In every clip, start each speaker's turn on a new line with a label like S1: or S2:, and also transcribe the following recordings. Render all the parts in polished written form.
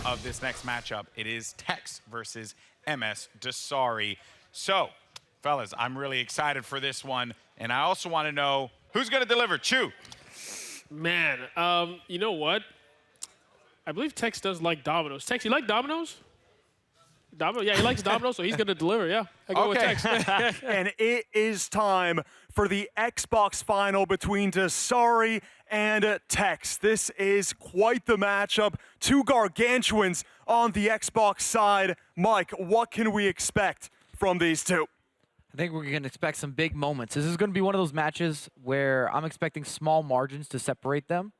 S1: of this next matchup. It is TekkZ versus Msdossary. So, fellas, I'm really excited for this one, and I also want to know who's going to deliver. Chu.
S2: Man, you know what? I believe TekkZ does like dominoes. TekkZ, you like dominoes? Yeah, he likes dominoes, so he's going to deliver, yeah. I go with TekkZ.
S3: And it is time for the Xbox final between Dossary and TekkZ. This is quite the matchup. Two gargantuans on the Xbox side. Mike, what can we expect from these two?
S4: I think we're going to expect some big moments. This is going to be one of those matches where I'm expecting small margins to separate them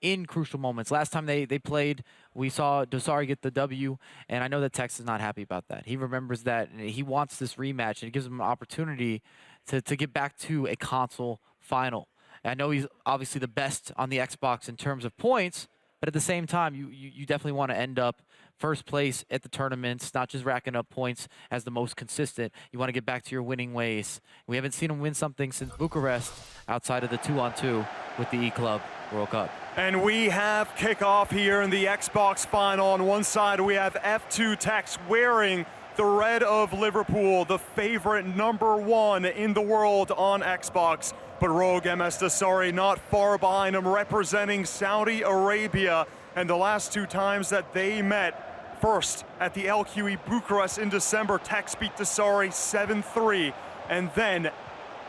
S4: in crucial moments. Last time they played, we saw Dossary get the W, and I know that TekkZ is not happy about that. He remembers that, and he wants this rematch, and it gives him an opportunity to get back to a console final. And I know he's obviously the best on the Xbox in terms of points, but at the same time, you definitely want to end up first place at the tournaments, not just racking up points as the most consistent. You want to get back to your winning ways. We haven't seen him win something since Bucharest outside of the 2-on-2 with the E-Club World Cup.
S3: And we have kickoff here in the Xbox final. On one side, we have F2TEKKZ wearing the red of Liverpool, the favorite #1 in the world on Xbox. But Rogue Msdossary not far behind him, representing Saudi Arabia. And the last two times that they met, first at the LQE Bucharest in December, TekkZ beat Dossary 7-3. And then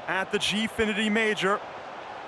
S3: at the Gfinity Major,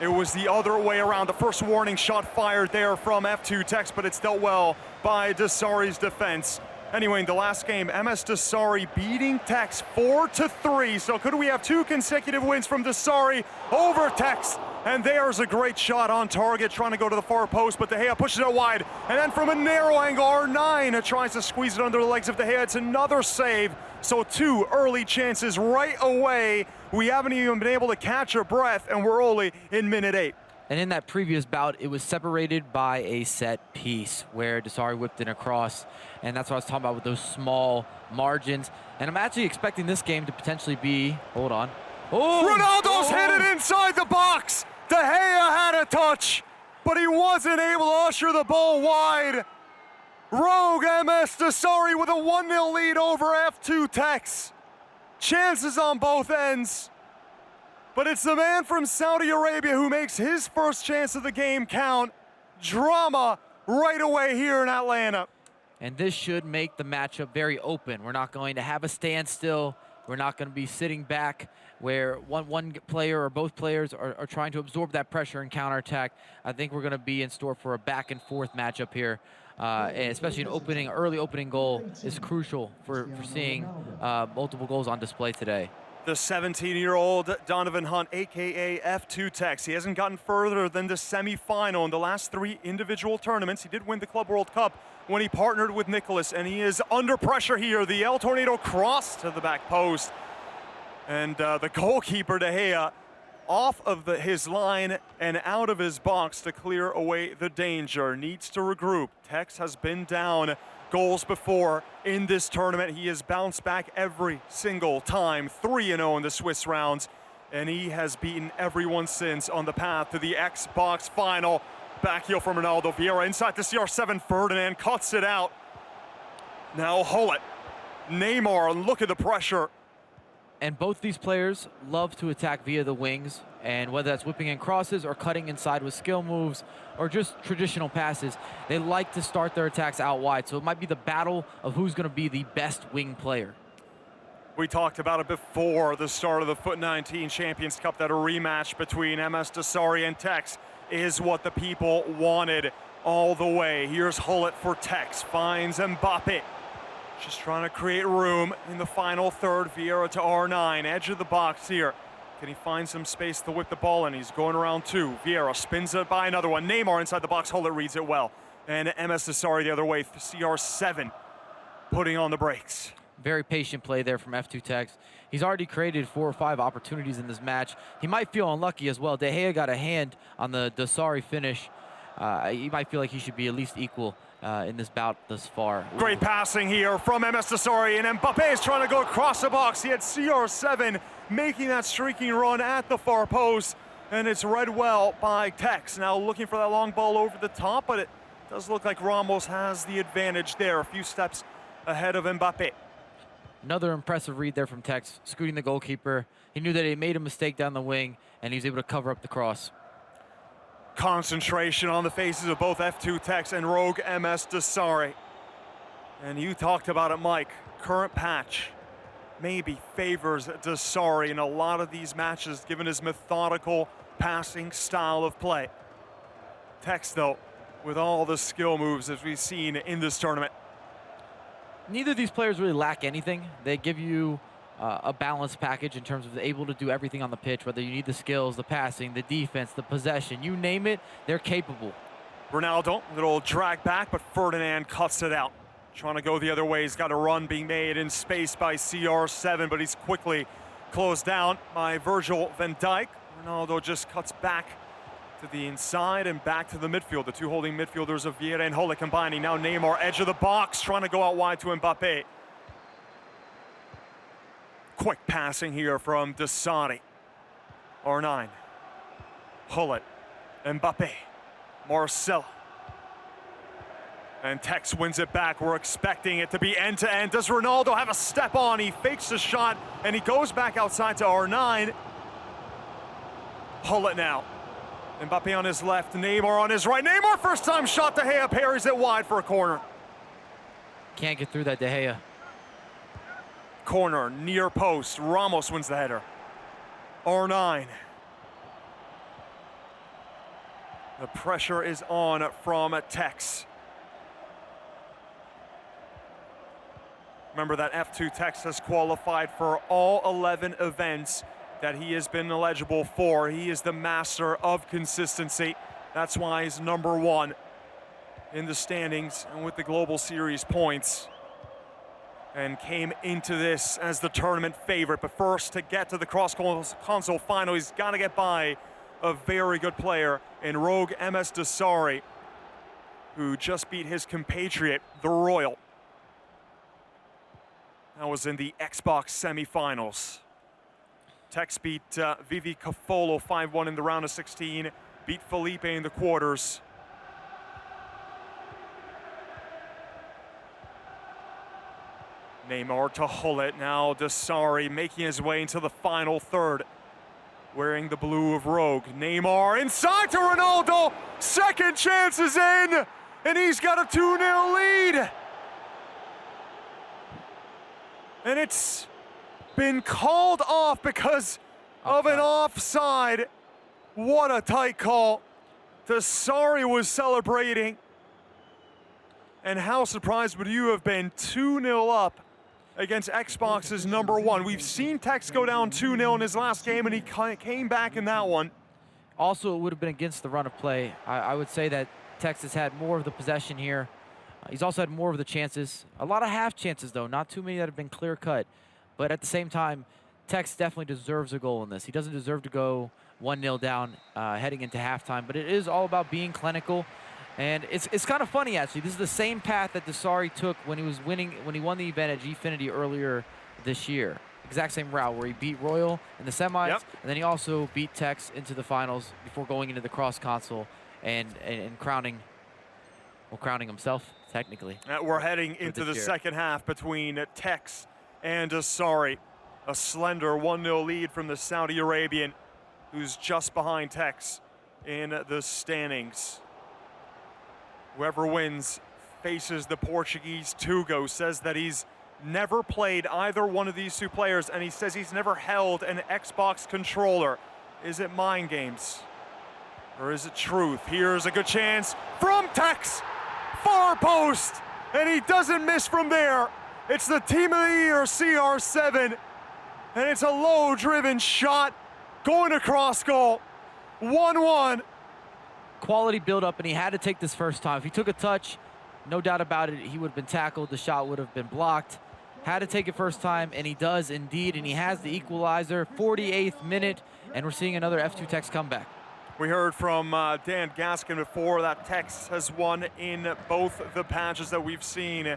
S3: it was the other way around. The first warning shot fired there from F2TEKKZ, but it's dealt well by Dossary's defense. Anyway, in the last game, Msdossary beating TekkZ 4-3. So could we have two consecutive wins from Dossary over TekkZ? And there's a great shot on target, trying to go to the far post, but DhTekkz pushes it wide. And then from a narrow angle, R9 tries to squeeze it under the legs of DhTekkz. It's another save. So two early chances right away. We haven't even been able to catch our breath, and we're only in minute 8.
S4: And in that previous bout, it was separated by a set piece where Dossary whipped it across. And that's what I was talking about with those small margins. And I'm actually expecting this game to potentially be, hold on. Oh!
S3: Ronaldo's hit it inside the box. DhTekkz had a touch, but he wasn't able to usher the ball wide. Rogue Msdossary with a 1-0 lead over F2TEKKZ. Chances on both ends. But it's the man from Saudi Arabia who makes his first chance of the game count. Drama right away here in Atlanta.
S4: And this should make the matchup very open. We're not going to have a standstill. We're not going to be sitting back where one player or both players are trying to absorb that pressure and counterattack. I think we're going to be in store for a back and forth matchup here. And especially an early opening goal is crucial for seeing multiple goals on display today.
S3: The 17-year-old Donovan Hunt, a.k.a. F2TEKKZ. He hasn't gotten further than the semifinal in the last 3 individual tournaments. He did win the Club World Cup when he partnered with Nicholas, and he is under pressure here. The El Tornado cross to the back post. And the goalkeeper, DhTekkz, off of his line and out of his box to clear away the danger. Needs to regroup. TekkZ has been down goals before in this tournament. He has bounced back every single time. 3-0 in the Swiss rounds, and he has beaten everyone since on the path to the Xbox final. Back heel from Ronaldo. Vieira inside the CR7. Ferdinand cuts it out. Now Hullet. Neymar, look at the pressure.
S4: And both these players love to attack via the wings, and whether that's whipping in crosses or cutting inside with skill moves or just traditional passes, they like to start their attacks out wide. So it might be the battle of who's going to be the best wing player.
S3: We talked about it before the start of the Foot19 Champions Cup, that a rematch between Msdossary and TekkZ is what the people wanted all the way. Here's Hullet for TekkZ, finds Mbappe. Just trying to create room in the final third. Vieira to R9, edge of the box here. Can he find some space to whip the ball in? He's going around 2. Vieira spins it by another one. Neymar inside the box. Hullet reads it well. And Msdossary the other way. CR7 putting on the brakes.
S4: Very patient play there from F2TEKKZ. He's already created 4 or 5 opportunities in this match. He might feel unlucky as well. DhTekkz got a hand on the Dossary finish. He might feel like he should be at least equal in this bout thus far.
S3: Great passing here from Msdossary, and Mbappe is trying to go across the box. He had CR7 making that streaking run at the far post, and it's read well by TekkZ. Now looking for that long ball over the top, but Does look like Ramos has the advantage there, a few steps ahead of Mbappe.
S4: Another impressive read there from TekkZ, scooting the goalkeeper. He knew that he made a mistake down the wing, and he was able to cover up the cross.
S3: Concentration on the faces of both F2TEKKZ and Rogue Msdossary. And you talked about it, Mike. Current patch maybe favors Dossary in a lot of these matches, given his methodical passing style of play. TekkZ, though, with all the skill moves as we've seen in this tournament.
S4: Neither of these players really lack anything. They give you a balanced package in terms of able to do everything on the pitch, whether you need the skills, the passing, the defense, the possession, you name it, they're capable.
S3: Ronaldo, little drag back, but Ferdinand cuts it out. Trying to go the other way. He's got a run being made in space by CR7, but he's quickly closed down by Virgil van Dijk. Ronaldo just cuts back to the inside and back to the midfield. The two holding midfielders of Vieira and Hull combining. Now Neymar, edge of the box, trying to go out wide to Mbappe. Quick passing here from Dossary. R9. Hull, Mbappe, Marcelo. And TekkZ wins it back. We're expecting it to be end-to-end. Does Ronaldo have a step on? He fakes the shot, and he goes back outside to R9. Hull now. Mbappe on his left, Neymar on his right. Neymar, first time shot, De Gea parries it wide for a corner.
S4: Can't get through that, De Gea.
S3: Corner, near post. Ramos wins the header. R9. The pressure is on from TekkZ. Remember that F2TEKKZ has qualified for all 11 events that he has been eligible for. He is the master of consistency. That's why he's #1 in the standings and with the Global Series points. And came into this as the tournament favorite. But first, to get to the cross-console final, he's got to get by a very good player in Rogue Msdossary, who just beat his compatriot, the Royal. That was in the Xbox semifinals. TekkZ beat Vivi Cafolo 5-1 in the round of 16, beat Felipe in the quarters. Neymar to Hull, now Dossary making his way into the final third, wearing the blue of Rogue. Neymar inside to Ronaldo, second chance is in, and he's got a 2-0 lead. And it's been called off because of an offside. What a tight call. Dossary was celebrating. And how surprised would you have been? 2-0 up against Xbox's #1. We've seen TekkZ go down 2-0 in his last game, and he came back in that one.
S4: Also, it would have been against the run of play. I would say that TekkZ has had more of the possession here. He's also had more of the chances. A lot of half chances, though. Not too many that have been clear-cut. But at the same time, TekkZ definitely deserves a goal in this. He doesn't deserve to go 1-0 down heading into halftime. But it is all about being clinical. And it's kind of funny, actually. This is the same path that Dossary took when he won the event at Gfinity earlier this year. Exact same route where he beat Royal in the semis, and then he also beat TekkZ into the finals before going into the cross console and crowning himself, technically.
S3: We're heading into the second half between TekkZ and Dossary. A slender 1-0 lead from the Saudi Arabian, who's just behind TekkZ in the standings. Whoever wins faces the Portuguese Tugo. Says that he's never played either one of these two players, and he says he's never held an Xbox controller. Is it mind games? Or is it truth? Here's a good chance from TekkZ. Far post, and he doesn't miss from there. It's the team of the year, CR7, and it's a low-driven shot going across goal. 1-1.
S4: Quality build-up, and he had to take this first time. If he took a touch, no doubt about it, he would have been tackled. The shot would have been blocked. Had to take it first time, and he does indeed, and he has the equalizer. 48th minute, and we're seeing another F2TEKKZ comeback.
S3: We heard from Dan Gaskin before that TekkZ has won in both the patches that we've seen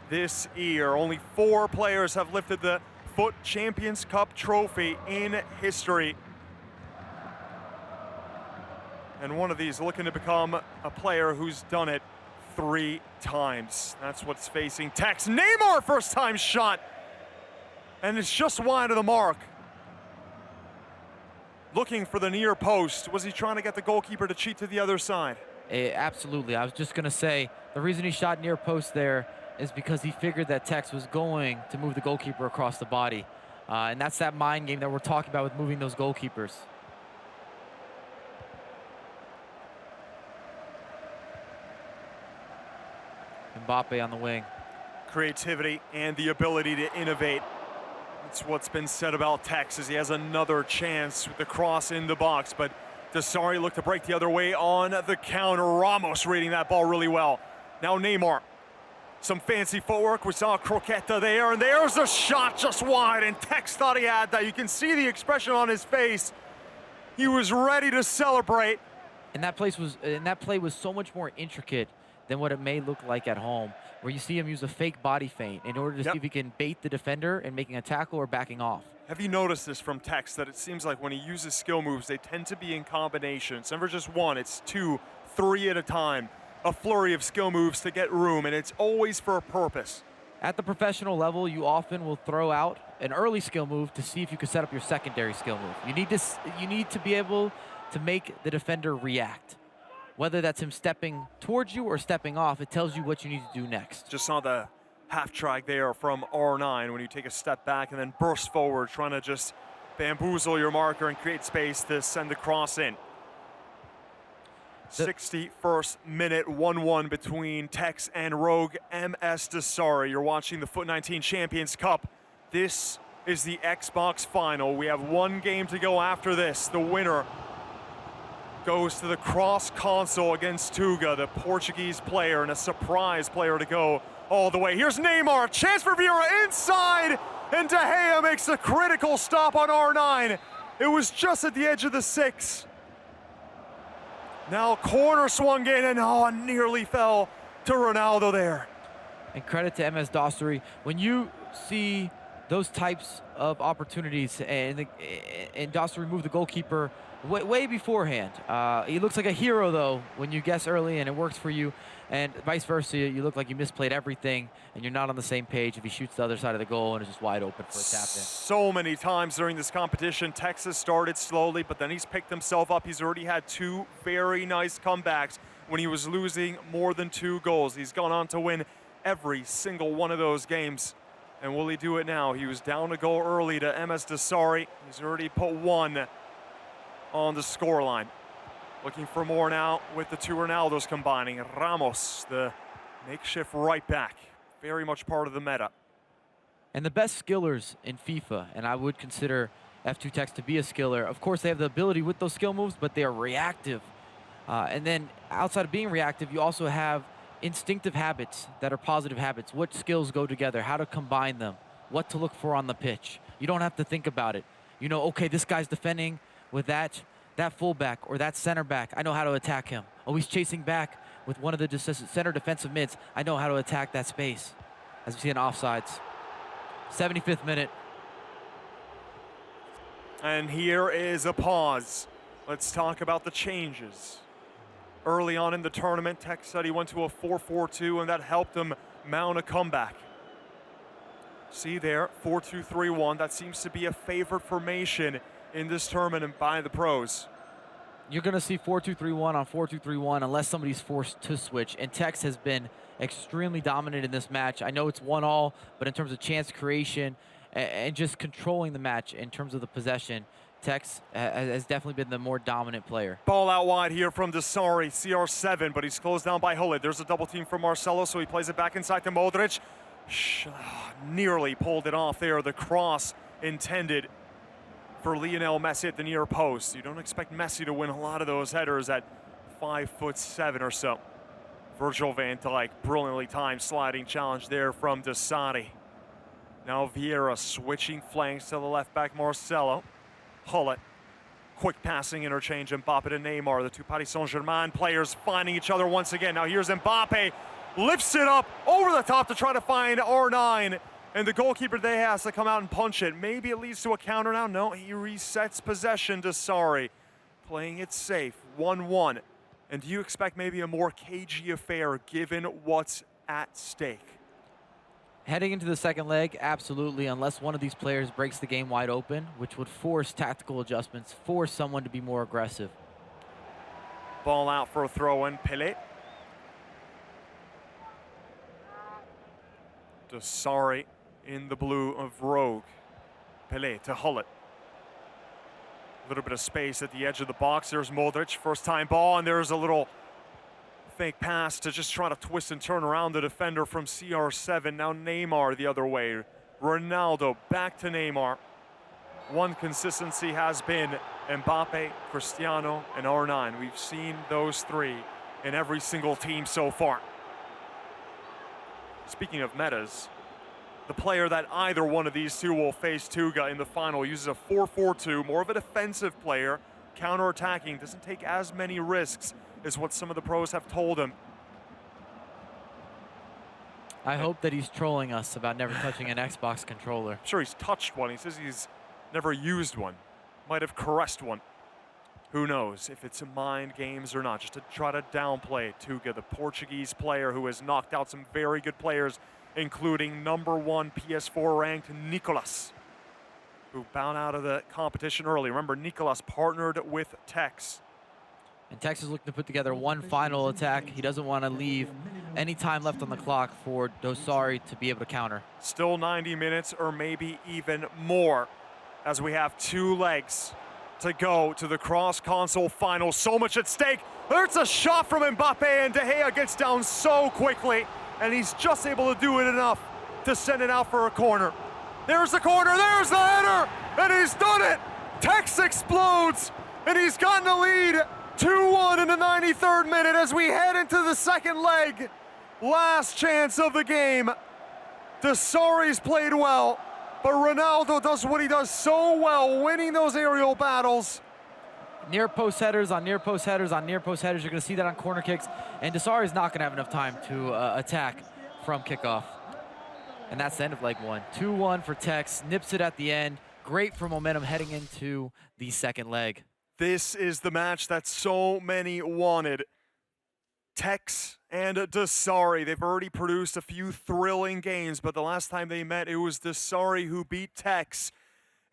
S3: this year. Only 4 players have lifted the FUT Champions Cup trophy in history. And one of these looking to become a player who's done it 3 times. That's what's facing TekkZ. Neymar, first time shot. And it's just wide of the mark. Looking for the near post. Was he trying to get the goalkeeper to cheat to the other side?
S4: Absolutely. I was just going to say, the reason he shot near post there is because he figured that TekkZ was going to move the goalkeeper across the body. And that's that mind game that we're talking about with moving those goalkeepers. Mbappe on the wing.
S3: Creativity and the ability to innovate. That's what's been said about TekkZ, as he has another chance with the cross in the box, but DhTekkz looked to break the other way on the counter. Ramos reading that ball really well. Now Neymar. Some fancy footwork. We saw Croqueta there, and there's a shot just wide, and TekkZ thought he had that. You can see the expression on his face. He was ready to celebrate.
S4: And that play was so much more intricate than what it may look like at home, where you see him use a fake body feint in order to see if he can bait the defender in making a tackle or backing off.
S3: Have you noticed this from TekkZ, that it seems like when he uses skill moves, they tend to be in combination. It's never just one, it's 2, 3 at a time. A flurry of skill moves to get room, and it's always for a purpose.
S4: At the professional level, you often will throw out an early skill move to see if you can set up your secondary skill move. You need to be able to make the defender react. Whether that's him stepping towards you or stepping off, it tells you what you need to do next.
S3: Just saw the half track there from R9 when you take a step back and then burst forward, trying to just bamboozle your marker and create space to send the cross in. 61st minute, 1-1 between TekkZ and Rogue Msdossary. You're watching the Foot 19 Champions Cup. This is the Xbox final. We have one game to go after this. The winner goes to the cross console against Tuga, the Portuguese player, and a surprise player to go all the way. Here's Neymar, chance for Vieira inside, and De Gea makes a critical stop on R9. It was just at the edge of the 6. Now corner swung in, and nearly fell to Ronaldo there.
S4: And credit to Msdossary. When you see those types of opportunities and Dossary move the goalkeeper way beforehand. He looks like a hero, though, when you guess early and it works for you, and vice versa, you look like you misplayed everything and you're not on the same page if he shoots the other side of the goal and is just wide open for a tap-in.
S3: So many times during this competition, TekkZ started slowly, but then he's picked himself up. He's already had 2 very nice comebacks when he was losing more than 2 goals. He's gone on to win every single one of those games. And will he do it now? He was down a goal early to Msdossary. He's already put 1 on the scoreline. Looking for more now with the 2 Ronaldos combining. Ramos, the makeshift right back. Very much part of the meta.
S4: And the best skillers in FIFA, and I would consider F2TEKKZ to be a skiller. Of course, they have the ability with those skill moves, but they are reactive. And then outside of being reactive, you also have instinctive habits that are positive habits. What skills go together, how to combine them, what to look for on the pitch. You don't have to think about it. You know, okay, this guy's defending with that fullback or that center back. I know how to attack him. Oh, he's chasing back with one of the center defensive mids. I know how to attack that space, as we see in offsides. 75th minute.
S3: And here is a pause. Let's talk about the changes. Early on in the tournament, TekkZ said he went to a 4-4-2, and that helped him mount a comeback. See there, 4-2-3-1. That seems to be a favorite formation in this tournament by the pros.
S4: You're going to see 4-2-3-1 on 4-2-3-1 unless somebody's forced to switch. And TekkZ has been extremely dominant in this match. I know it's 1-1, but in terms of chance creation and just controlling the match in terms of the possession, TekkZ has definitely been the more dominant player.
S3: Ball out wide here from DhTekkz, CR7, but he's closed down by Hullet. There's a double team from Marcelo, so he plays it back inside to Modric. Nearly pulled it off there. The cross intended for Lionel Messi at the near post. You don't expect Messi to win a lot of those headers at 5'7" or so. Virgil van Dijk, brilliantly timed sliding challenge there from DhTekkz. Now Vieira switching flanks to the left back, Marcelo. Hullet, quick passing interchange, Mbappe to Neymar. The 2 Paris Saint-Germain players finding each other once again. Now here's Mbappe, lifts it up over the top to try to find R9. And the goalkeeper today has to come out and punch it. Maybe it leads to a counter now. No, he resets possession to DhTekkz. Playing it safe, 1-1. And do you expect maybe a more cagey affair given what's at stake?
S4: Heading into the second leg, absolutely, unless one of these players breaks the game wide open, which would force tactical adjustments, force someone to be more aggressive.
S3: Ball out for a throw-in, Pele. Msdossary in the blue of Rogue. Pele to Hullet. A little bit of space at the edge of the box. There's Modric, first time ball, and there's a little fake pass to just try to twist and turn around the defender from CR7. Now Neymar the other way. Ronaldo back to Neymar. One consistency has been Mbappe, Cristiano, and R9. We've seen those three in every single team so far. Speaking of metas, the player that either one of these two will face TEKKZ in the final uses a 4-4-2, more of a defensive player, counter-attacking, doesn't take as many risks is what some of the pros have told him.
S4: I hope that he's trolling us about never touching an Xbox controller.
S3: I'm sure he's touched one. He says he's never used one. Might have caressed one. Who knows if it's mind games or not, just to try to downplay TEKKZ, the Portuguese player who has knocked out some very good players, including #1 PS4 ranked Nicolas, who bowed out of the competition early. Remember, Nicolas partnered with DhTekkz.
S4: And TEKKZ is looking to put together one final attack. He doesn't want to leave any time left on the clock for Msdossary to be able to counter.
S3: Still 90 minutes or maybe even more as we have 2 legs to go to the cross-console final. So much at stake. There's a shot from Mbappe, and De Gea gets down so quickly, and he's just able to do it enough to send it out for a corner. There's the corner, there's the header, and he's done it! DhTekkz explodes, and he's gotten the lead. 2-1 in the 93rd minute as we head into the second leg. Last chance of the game. Msdossary's played well, but Ronaldo does what he does so well, winning those aerial battles.
S4: Near post headers on near post headers on near post headers. You're going to see that on corner kicks. And Msdossary's not going to have enough time to attack from kickoff. And that's the end of leg 1. 2-1 for DhTekkz. Nips it at the end. Great for momentum heading into the second leg.
S3: This is the match that so many wanted. DhTekkz and Msdossary, they've already produced a few thrilling games, but the last time they met, it was Msdossary who beat DhTekkz.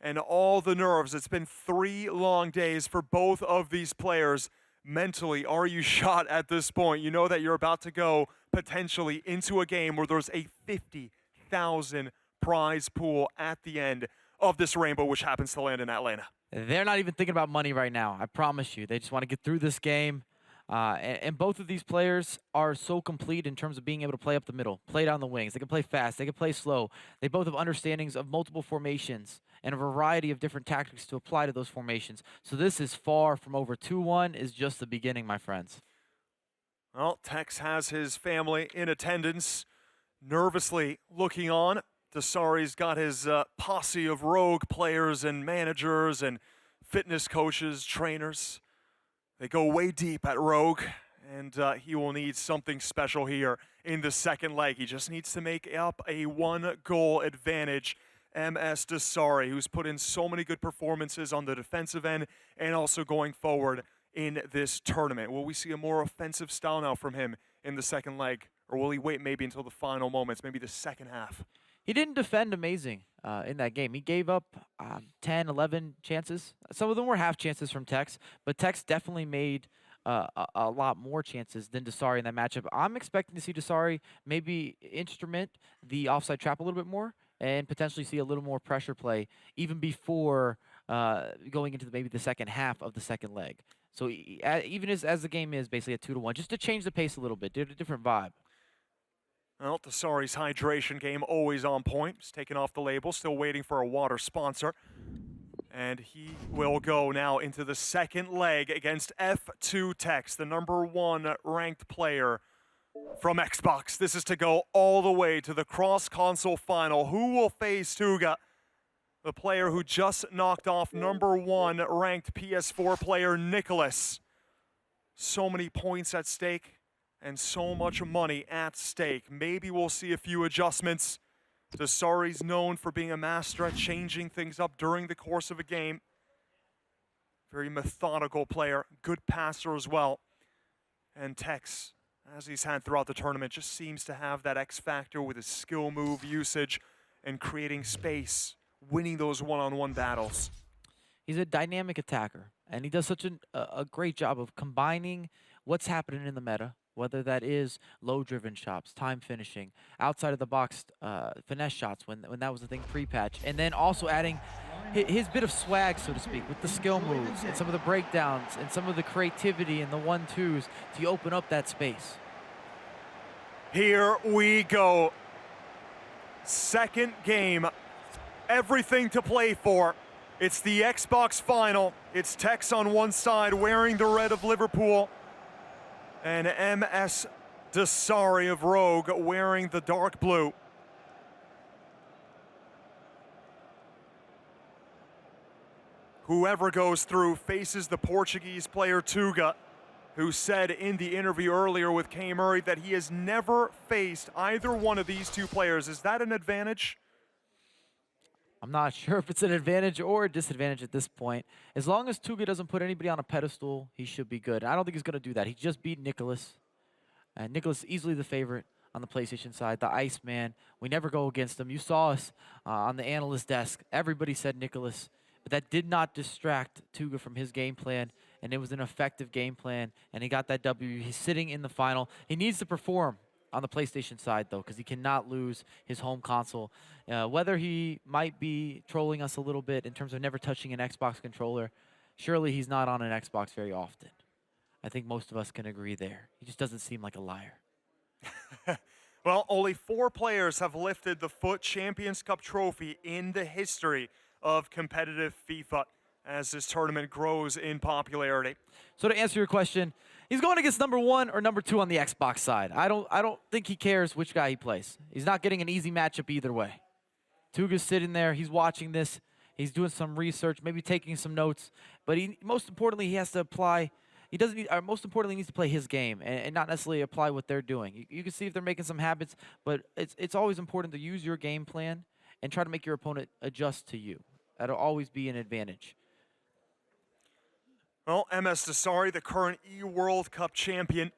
S3: And all the nerves, it's been 3 long days for both of these players. Mentally, are you shot at this point? You know that you're about to go potentially into a game where there's a 50,000 prize pool at the end of this rainbow, which happens to land in Atlanta.
S4: They're not even thinking about money right now, I promise you. They just want to get through this game. And both of these players are so complete in terms of being able to play up the middle, play down the wings. They can play fast, they can play slow. They both have understandings of multiple formations and a variety of different tactics to apply to those formations. So this is far from over. 2-1 is just the beginning, my friends.
S3: Well, DhTekkz has his family in attendance, nervously looking on. Msdossary's got his posse of rogue players and managers and fitness coaches, trainers. They go way deep at Rogue, and he will need something special here in the second leg. He just needs to make up a 1-goal advantage. Msdossary, who's put in so many good performances on the defensive end and also going forward in this tournament. Will we see a more offensive style now from him in the second leg, or will he wait maybe until the final moments, maybe the second half?
S4: He didn't defend amazing in that game. He gave up 10, 11 chances. Some of them were half chances from DhTekkz, but DhTekkz definitely made a lot more chances than Msdossary in that matchup. I'm expecting to see Msdossary maybe instrument the offside trap a little bit more and potentially see a little more pressure play even before going into maybe the second half of the second leg. So even as the game is basically at 2-1, just to change the pace a little bit, a different vibe.
S3: Well, Msdossary's hydration game always on point. He's taken off the label, still waiting for a water sponsor. And he will go now into the second leg against F2TEKKZ, the #1 ranked player from Xbox. This is to go all the way to the cross-console final. Who will face TEKKZ, the player who just knocked off #1 ranked PS4 player Nicolas? So many points at stake and so much money at stake. Maybe we'll see a few adjustments. Msdossary's known for being a master at changing things up during the course of a game. Very methodical player, good passer as well. And TekkZ, as he's had throughout the tournament, just seems to have that X factor with his skill move usage and creating space, winning those one-on-one battles.
S4: He's a dynamic attacker, and he does such a great job of combining what's happening in the meta, whether that is low-driven shots, time finishing, outside of the box finesse shots when that was the thing pre-patch, and then also adding his bit of swag, so to speak, with the skill moves and some of the breakdowns and some of the creativity and the 1-2s to open up that space.
S3: Here we go. Second game. Everything to play for. It's the Xbox final. It's TekkZ on one side wearing the red of Liverpool, and Msdossary of Rogue wearing the dark blue. Whoever goes through faces the Portuguese player ThTekkZ, who said in the interview earlier with K Murray that he has never faced either one of these two players. Is that an advantage?
S4: I'm not sure if it's an advantage or a disadvantage at this point. As long as ThTekkZ doesn't put anybody on a pedestal, he should be good. I don't think he's going to do that. He just beat Nicholas. And Nicholas easily the favorite on the PlayStation side, the Iceman. We never go against him. You saw us on the analyst desk. Everybody said Nicholas. But that did not distract ThTekkZ from his game plan, and it was an effective game plan, and he got that W. He's sitting in the final. He needs to perform on the PlayStation side, though, because he cannot lose his home console. Whether he might be trolling us a little bit in terms of never touching an Xbox controller, surely he's not on an Xbox very often. I think most of us can agree there. He just doesn't seem like a liar.
S3: Well, only 4 players have lifted the FUT Champions Cup trophy in the history of competitive FIFA as this tournament grows in popularity.
S4: So to answer your question, he's going against number 1 or number 2 on the Xbox side. I don't think he cares which guy he plays. He's not getting an easy matchup either way. ThTekkZ's sitting there, he's watching this, he's doing some research, maybe taking some notes, but most importantly, he has to apply. Most importantly, he needs to play his game and not necessarily apply what they're doing. You can see if they're making some habits, but it's always important to use your game plan and try to make your opponent adjust to you. That'll always be an advantage.
S3: Well, Msdossary, the current E-World Cup champion,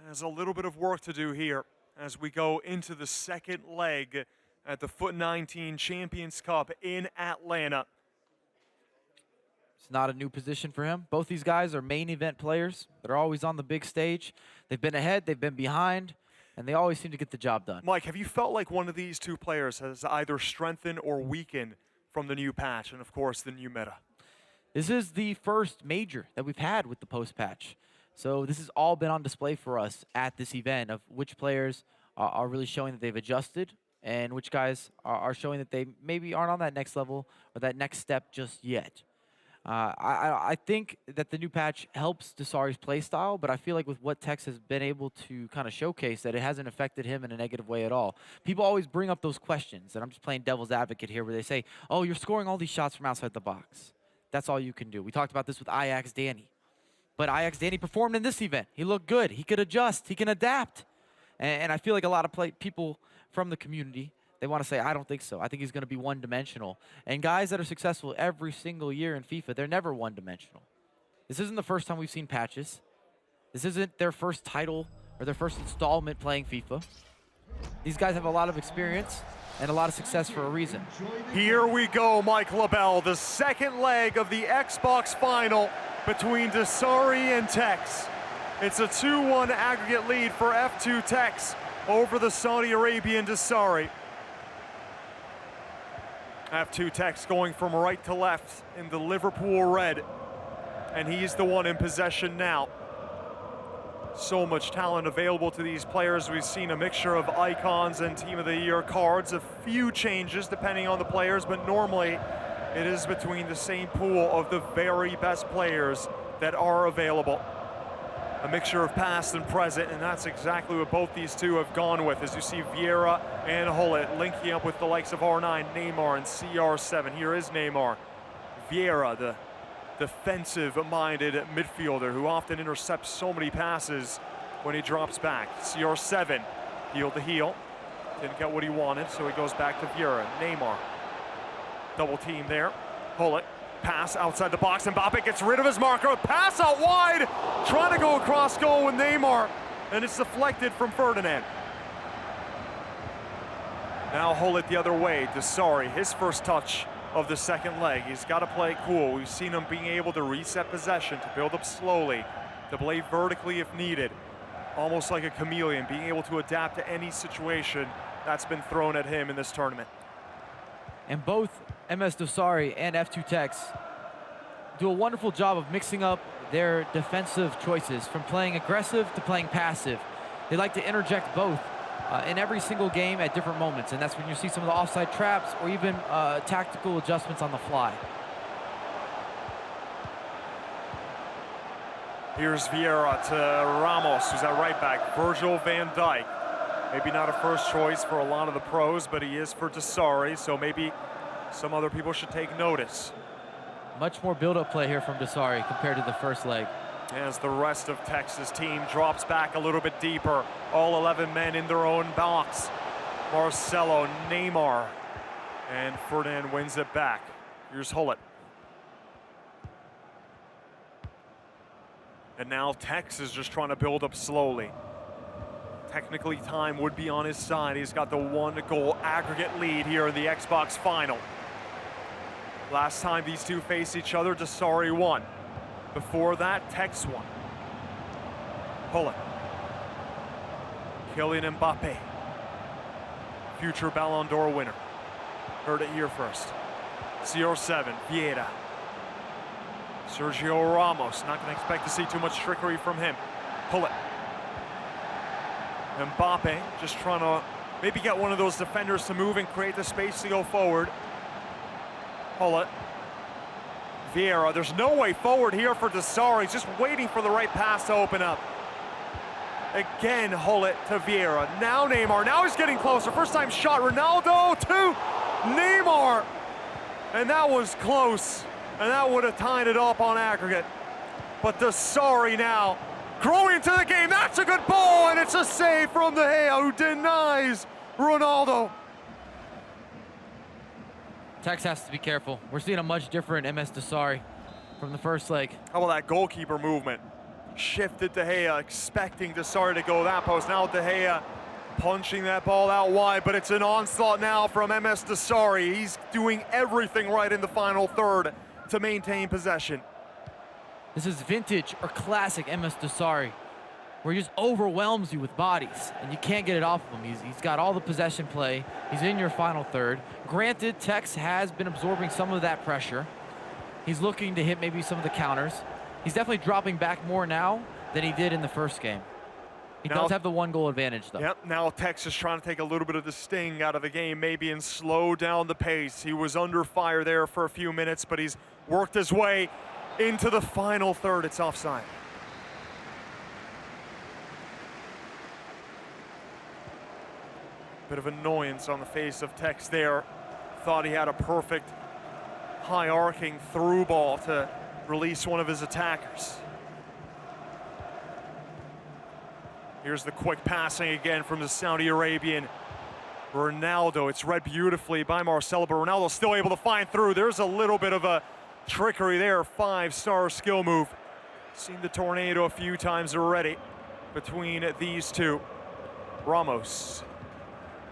S3: has a little bit of work to do here as we go into the second leg at the FUT 19 Champions Cup in Atlanta.
S4: It's not a new position for him. Both these guys are main event players. They're always on the big stage. They've been ahead, they've been behind, and they always seem to get the job done.
S3: Mike, have you felt like one of these two players has either strengthened or weakened from the new patch and, of course, the new meta?
S4: This is the first major that we've had with the post-patch. So this has all been on display for us at this event of which players are really showing that they've adjusted and which guys are showing that they maybe aren't on that next level or that next step just yet. I think that the new patch helps Dossary's playstyle, but I feel like with what TekkZ has been able to kind of showcase, that it hasn't affected him in a negative way at all. People always bring up those questions, and I'm just playing devil's advocate here, where they say, oh, you're scoring all these shots from outside the box. That's all you can do. We talked about this with Ajax Danny. But Ajax Danny performed in this event. He looked good. He could adjust. He can adapt. And I feel like a lot of people from the community, they want to say, I don't think so. I think he's going to be one-dimensional. And guys that are successful every single year in FIFA, they're never one-dimensional. This isn't the first time we've seen patches. This isn't their first title or their first installment playing FIFA. These guys have a lot of experience and a lot of success for a reason.
S3: Here we go, Mike LaBelle, the second leg of the Xbox final between Dossary and TekkZ. It's a 2-1 aggregate lead for F2TEKKZ over the Saudi Arabian Dossary. F2TEKKZ going from right to left in the Liverpool red, and he's the one in possession now. So much talent available to these players. We've seen a mixture of icons and Team of the Year cards, a few changes depending on the players, but normally it is between the same pool of the very best players that are available. A mixture of past and present, and that's exactly what both these two have gone with, as you see Vieira and Hullet linking up with the likes of R9, Neymar, and CR7. Here is Neymar. Vieira, the defensive-minded midfielder who often intercepts so many passes when he drops back. CR7, heel to heel. Didn't get what he wanted, so he goes back to Vieira. Neymar, double team there. Hullet Pass outside the box, Mbappe gets rid of his marker. Pass out wide, trying to go across goal with Neymar, and it's deflected from Ferdinand. Now Hullet the other way, Dessari, his first touch of the second leg. He's got to play cool. We've seen him being able to reset possession, to build up slowly, to play vertically if needed. Almost like a chameleon, being able to adapt to any situation that's been thrown at him in this tournament.
S4: And both Msdossary and F2TEKKZ do a wonderful job of mixing up their defensive choices, from playing aggressive to playing passive. They like to interject both in every single game at different moments, and that's when you see some of the offside traps or even tactical adjustments on the fly.
S3: Here's Vieira to Ramos, who's at right back. Virgil van Dijk. Maybe not a first choice for a lot of the pros, but he is for Dessari, so maybe some other people should take notice.
S4: Much more build-up play here from Dessari compared to the first leg.
S3: As the rest of Texas team drops back a little bit deeper. All 11 men in their own box. Marcelo, Neymar, and Ferdinand wins it back. Here's Hullet. And now Tekkz is just trying to build up slowly. Technically, time would be on his side. He's got the 1-goal aggregate lead here in the Xbox final. Last time these two faced each other, Dessari won. Before that, Tekkz won. Hullet. Kylian Mbappe. Future Ballon d'Or winner. Heard it here first. CR7, Vieira. Sergio Ramos, not going to expect to see too much trickery from him. Hullet. Mbappe just trying to maybe get one of those defenders to move and create the space to go forward. Hullet. Vieira, there's no way forward here for Dessari. He's just waiting for the right pass to open up. Again, Hullet to Vieira. Now Neymar, now he's getting closer. First time shot, Ronaldo to Neymar. And that was close. And that would have tied it up on aggregate. But Dessari now growing into the game. That's a good ball, and it's a save from De Gea, who denies Ronaldo.
S4: Tekkz has to be careful. We're seeing a much different Msdossary from the first leg.
S3: How about that goalkeeper movement? Shifted De Gea, expecting Dessari to go that post. Now De Gea punching that ball out wide, but it's an onslaught now from Msdossary. He's doing everything right in the final third to maintain possession.
S4: This is vintage or classic Msdossary, where he just overwhelms you with bodies, and you can't get it off of him. He's got all the possession play. He's in your final third. Granted, Tekkz has been absorbing some of that pressure. He's looking to hit maybe some of the counters. He's definitely dropping back more now than he did in the first game. He does have the 1-goal advantage, though.
S3: Yep, now Tekkz is trying to take a little bit of the sting out of the game, maybe, and slow down the pace. He was under fire there for a few minutes, but he's worked his way into the final third. It's offside. Bit of annoyance on the face of Tekkz there. Thought he had a perfect high arcing through ball to release one of his attackers. Here's the quick passing again from the Saudi Arabian Ronaldo. It's read beautifully by Marcelo, but Ronaldo's still able to find through. There's a little bit of a trickery there. 5-star skill move. Seen the tornado a few times already between these two. Ramos.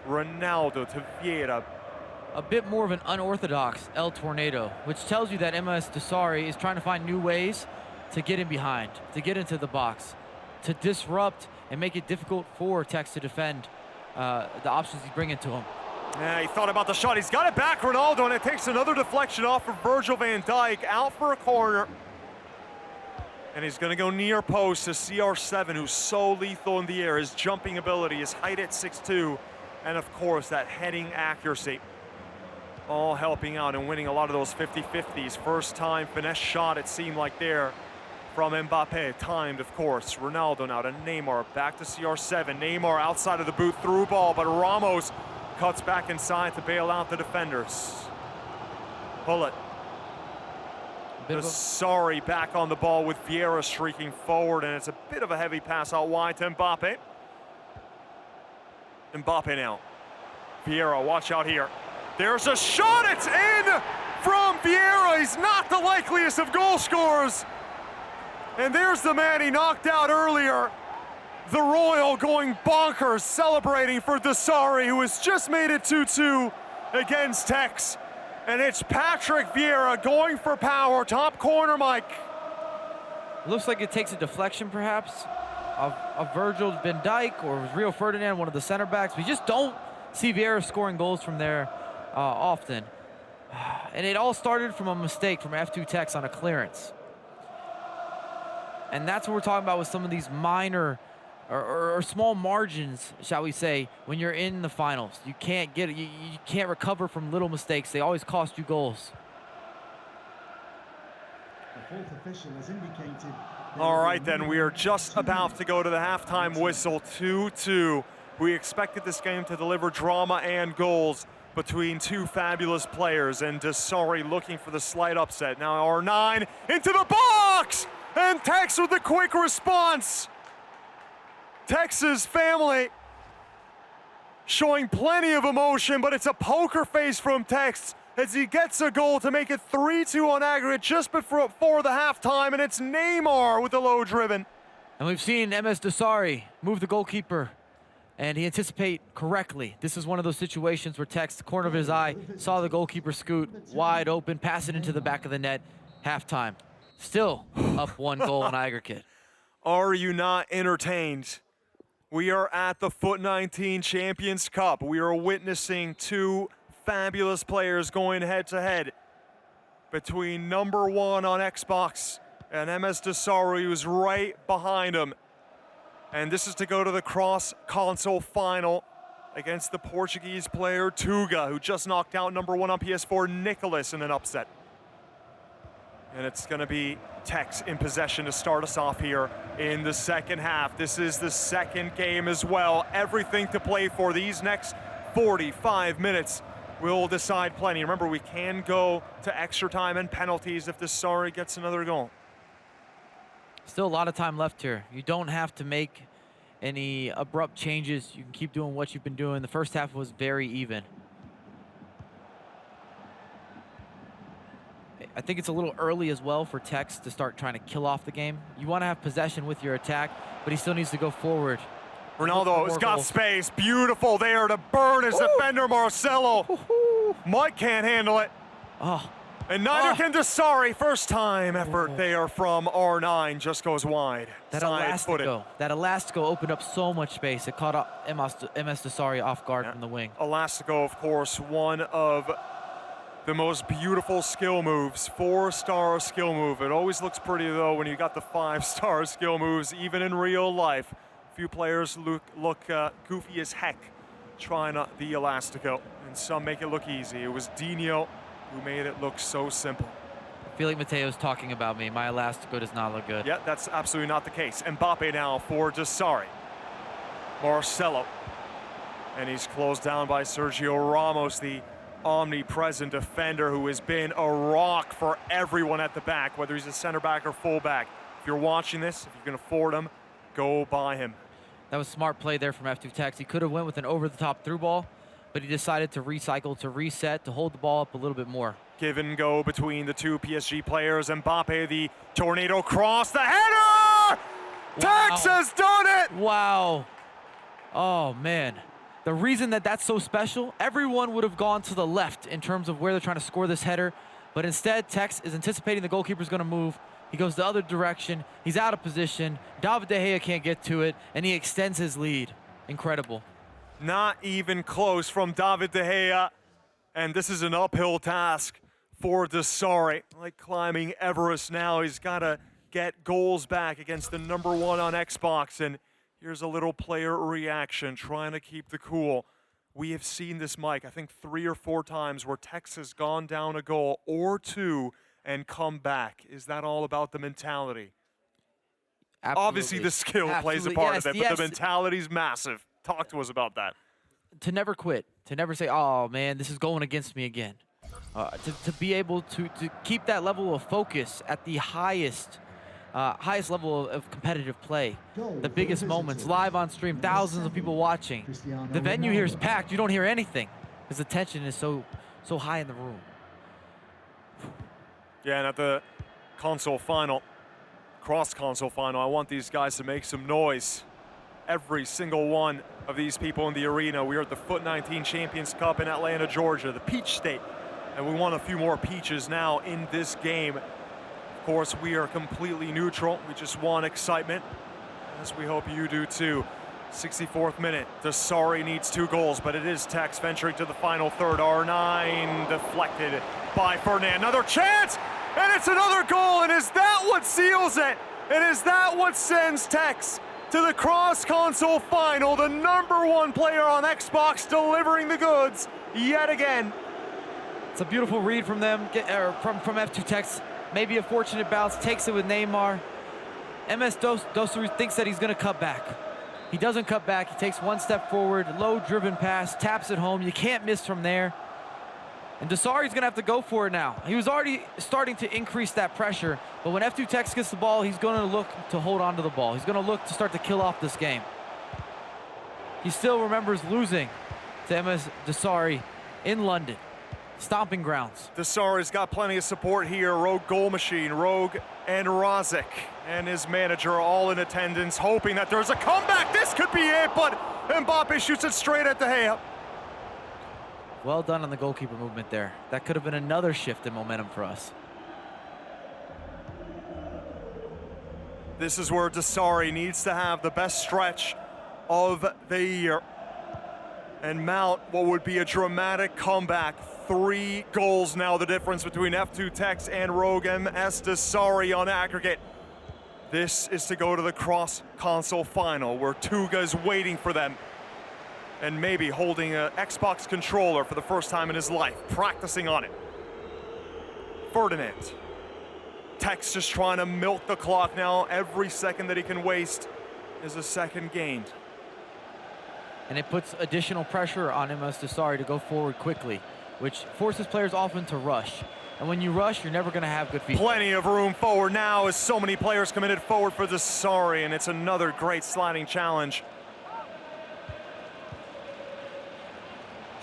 S3: Ronaldo to Vieira.
S4: A bit more of an unorthodox El Tornado, which tells you that Msdossary is trying to find new ways to get in behind, to get into the box, to disrupt and make it difficult for Tekkz to defend the options he's bringing to him.
S3: Yeah, he thought about the shot. He's got it back, Ronaldo, and it takes another deflection off of Virgil van Dijk, out for a corner. And he's going to go near post to CR7, who's so lethal in the air. His jumping ability, his height at 6'2", and of course that heading accuracy. All helping out and winning a lot of those 50-50s. First time finesse shot, it seemed like there from Mbappe. Timed, of course. Ronaldo now to Neymar, back to CR7. Neymar outside of the boot, through ball, but Ramos cuts back inside to bail out the defenders. Hullet. Dessari back on the ball with Vieira streaking forward, and it's a bit of a heavy pass out wide to Mbappe. Mbappe now. Vieira, watch out here. There's a shot, it's in from Vieira. He's not the likeliest of goal scorers. And there's the man he knocked out earlier. The Royal going bonkers, celebrating for Dessari, who has just made it 2-2 against TekkZ. And it's Patrick Vieira going for power, top corner, Mike.
S4: Looks like it takes a deflection, perhaps, of Virgil van Dijk or Rio Ferdinand, one of the center backs. We just don't see Vieira scoring goals from there often. And it all started from a mistake from F2TEKKZ on a clearance. And that's what we're talking about with some of these minor or small margins, shall we say, when you're in the finals. You can't get it. You can't recover from little mistakes. They always cost you goals.
S5: The fourth official has indicated.
S3: All right, then, we are just about to go to the halftime whistle, 2-2. We expected this game to deliver drama and goals between two fabulous players, and Dessari looking for the slight upset. Now R9 into the box, and TekkZ with a quick response. TekkZ's family showing plenty of emotion, but it's a poker face from TekkZ as he gets a goal to make it 3-2 on aggregate just before the halftime, and it's Neymar with the low driven.
S4: And we've seen Msdossary move the goalkeeper, and he anticipated correctly. This is one of those situations where TekkZ, the corner of his eye, saw the goalkeeper scoot wide open, pass it into the back of the net, halftime. Still up 1 goal on aggregate.
S3: Are you not entertained? We are at the Foot 19 Champions Cup. We are witnessing two fabulous players going head-to-head between number 1 on Xbox and Msdossary, who's right behind him. And this is to go to the cross-console final against the Portuguese player Tuga, who just knocked out number 1 on PS4, Nicholas, in an upset. And it's going to be TekkZ in possession to start us off here in the second half. This is the second game as well. Everything to play for. These next 45 minutes will decide plenty. Remember, we can go to extra time and penalties if Dessari gets another goal.
S4: Still a lot of time left here. You don't have to make any abrupt changes. You can keep doing what you've been doing. The first half was very even. I think it's a little early as well for TekkZ to start trying to kill off the game. You want to have possession with your attack, but he still needs to go forward.
S3: Ronaldo has got space. Beautiful there to burn his defender, Marcelo. Mike can't handle it.
S4: Oh.
S3: And neither can Dessari. First time effort there from R9, just goes wide.
S4: That Elastico opened up so much space. It caught up Msdossary off guard from the wing.
S3: Elastico, of course, one of the most beautiful skill moves, 4-star skill move. It always looks pretty, though, when you got the 5-star skill moves, even in real life. A few players look goofy as heck trying the Elastico, and some make it look easy. It was Dino who made it look so simple.
S4: I feel like Mateo's talking about me. My Elastico does not look good.
S3: Yeah, that's absolutely not the case. Mbappe now for Dessari. Marcelo. And he's closed down by Sergio Ramos, the omnipresent defender who has been a rock for everyone at the back, whether he's a center back or full back. If you're watching this, if you can afford him, go buy him.
S4: That was smart play there from F2TEKKZ. He could have went with an over-the-top through ball, but he decided to recycle, to reset, to hold the ball up a little bit more.
S3: Give and go between the two PSG players. Mbappe, the tornado cross, the header! Wow. TekkZ has done it!
S4: Wow. Oh, man. The reason that that's so special, everyone would have gone to the left in terms of where they're trying to score this header, but instead, TekkZ is anticipating the goalkeeper's going to move. He goes the other direction. He's out of position. David De Gea can't get to it, and he extends his lead. Incredible.
S3: Not even close from David De Gea. And this is an uphill task for Dessari. Like climbing Everest now. He's got to get goals back against the number 1 on Xbox. And here's a little player reaction, trying to keep the cool. We have seen this, Mike, I think 3 or 4 times where TekkZ has gone down a goal or 2 and come back. Is that all about the mentality?
S4: Absolutely.
S3: Obviously, the skill plays a part of it, but the mentality's massive. Talk to us about that.
S4: To never quit, to never say, oh, man, this is going against me again. To be able to keep that level of focus at the highest level of competitive play. The biggest moments, live on stream, thousands of people watching. The venue here is packed. You don't hear anything because the tension is so so high in the room.
S3: Yeah, and at the console final, cross-console final, I want these guys to make some noise. Every single one of these people in the arena. We are at the Foot 19 Champions Cup in Atlanta, Georgia, the Peach State. And we want a few more peaches now in this game. Of course, we are completely neutral. We just want excitement, as we hope you do too. 64th minute, DhTekkz needs 2 goals, but it is TekkZ venturing to the final third. R9 deflected by Ferdinand. Another chance, and it's another goal, and is that what seals it? And is that what sends TekkZ to the cross-console final? The #1 player on Xbox delivering the goods yet again.
S4: It's a beautiful read from them, from F2TEKKZ. Maybe a fortunate bounce, takes it with Neymar. Msdossary thinks that he's gonna cut back. He doesn't cut back, he takes 1 step forward, low driven pass, taps it home. You can't miss from there. And DhTekkz's gonna have to go for it now. He was already starting to increase that pressure, but when F2TEKKZ gets the ball, he's gonna look to hold on to the ball. He's gonna look to start to kill off this game. He still remembers losing to Msdossary in London. Stomping grounds.
S3: DhTekkz's got plenty of support here. Rogue Goal Machine, Rogue and Rozic and his manager all in attendance, hoping that there's a comeback. This could be it, but Mbappe shoots it straight at De Gea.
S4: Well done on the goalkeeper movement there. That could have been another shift in momentum for us.
S3: This is where DhTekkz needs to have the best stretch of the year and mount what would be a dramatic comeback. 3 goals now, the difference between F2TEKKZ and Rogue Msdossary on aggregate. This is to go to the cross-console final, where Tuga is waiting for them and maybe holding an Xbox controller for the first time in his life, practicing on it. Ferdinand. TekkZ just trying to milk the clock now. Every second that he can waste is a second gained.
S4: And it puts additional pressure on Msdossary to go forward quickly, which forces players often to rush. And when you rush, you're never gonna have good feet.
S3: Plenty of room forward now as so many players committed forward for DhTekkz, and it's another great sliding challenge.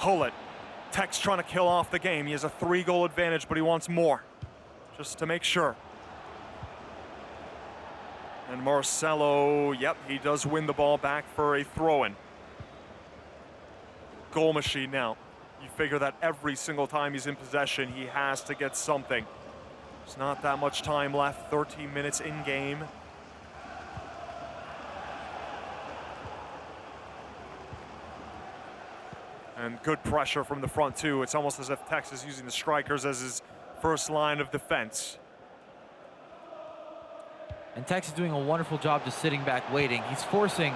S3: Hullet. TekkZ trying to kill off the game. He has a 3-goal advantage, but he wants more, just to make sure. And Marcelo, yep, he does win the ball back for a throw-in. Goal machine now. You figure that every single time he's in possession, he has to get something. There's not that much time left, 13 minutes in game. And good pressure from the front too. It's almost as if TekkZ is using the strikers as his first line of defense.
S4: And TekkZ is doing a wonderful job just sitting back waiting. He's forcing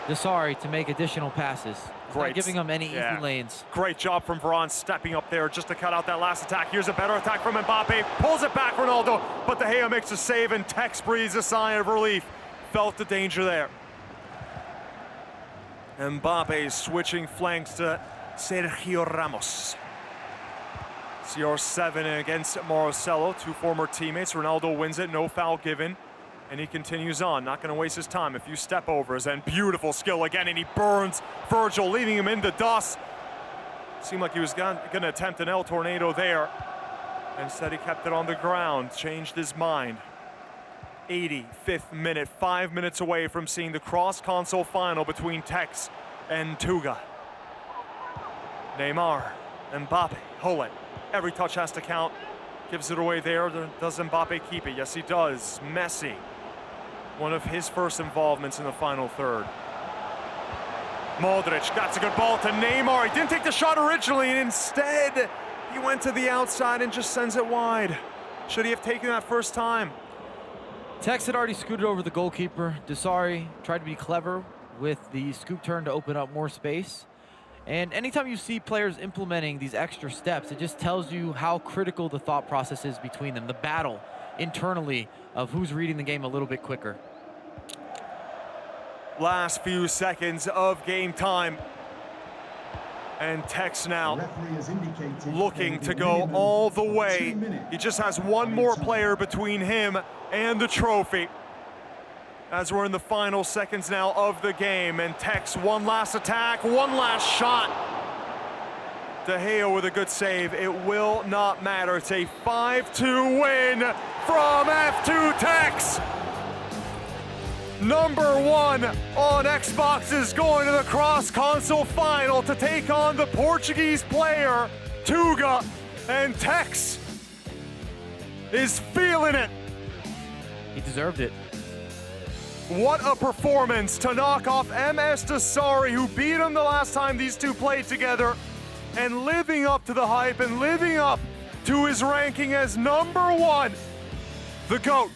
S4: DhTekkz to make additional passes. He's not giving him any easy lanes.
S3: Great job from Varane stepping up there just to cut out that last attack. Here's a better attack from Mbappe. Pulls it back, Ronaldo. But De Gea makes a save, and TekkZ breathes a sigh of relief. Felt the danger there. Mbappe switching flanks to Sergio Ramos. CR7 against Marcelo, 2 former teammates. Ronaldo wins it, no foul given. And he continues on, not going to waste his time. A few step overs and beautiful skill again, and he burns Virgil, leaving him in the dust. Seemed like he was going to attempt an El Tornado there. Instead, he kept it on the ground, changed his mind. 85th minute, 5 minutes away from seeing the cross-console final between TekkZ and Tuga. Neymar, Mbappe, Hullet. Every touch has to count. Gives it away there. Does Mbappe keep it? Yes, he does. Messi. One of his first involvements in the final third. Modric got a good ball to Neymar. He didn't take the shot originally, and instead he went to the outside and just sends it wide. Should he have taken that first time?
S4: TekkZ had already scooted over the goalkeeper. DhTekkz tried to be clever with the scoop turn to open up more space. And anytime you see players implementing these extra steps, it just tells you how critical the thought process is between them, the battle internally of who's reading the game a little bit quicker.
S3: Last few seconds of game time. And TekkZ now looking to go all the way. He just has one more player between him and the trophy. As we're in the final seconds now of the game, and TekkZ, one last attack, one last shot. DhTekkz with a good save. It will not matter. It's a 5-2 win from F2TEKKZ. Number 1 on Xbox is going to the cross-console final to take on the Portuguese player, Tuga, and DhTekkz is feeling it.
S4: He deserved it.
S3: What a performance to knock off Msdossary, who beat him the last time these two played together, and living up to the hype and living up to his ranking as number 1, the GOAT.